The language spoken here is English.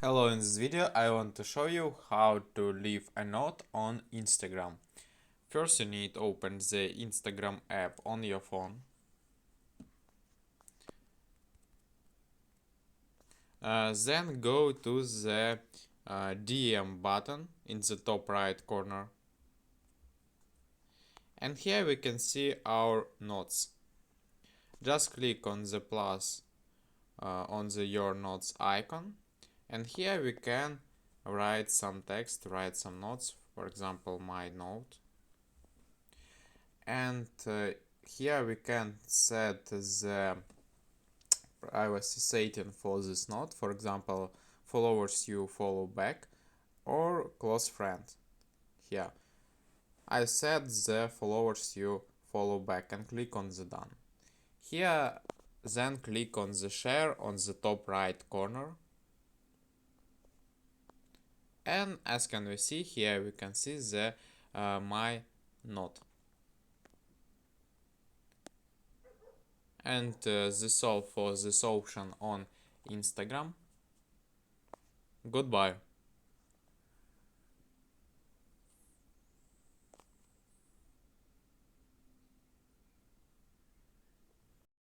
Hello, in this video I want to show you how to leave a note on Instagram. First you need to open the Instagram app on your phone. Then go to the DM button in the top right corner. And here we can see our notes. Just click on the plus on the Your Notes icon. And here we can write some text, write some notes, for example, my note. And here we can set the privacy setting for this note, for example, followers you follow back or close friend. Here I set the followers you follow back and click on the done. Here then click on the share on the top right corner. And as can we see here, we can see the my note. And this all for this option on Instagram. Goodbye.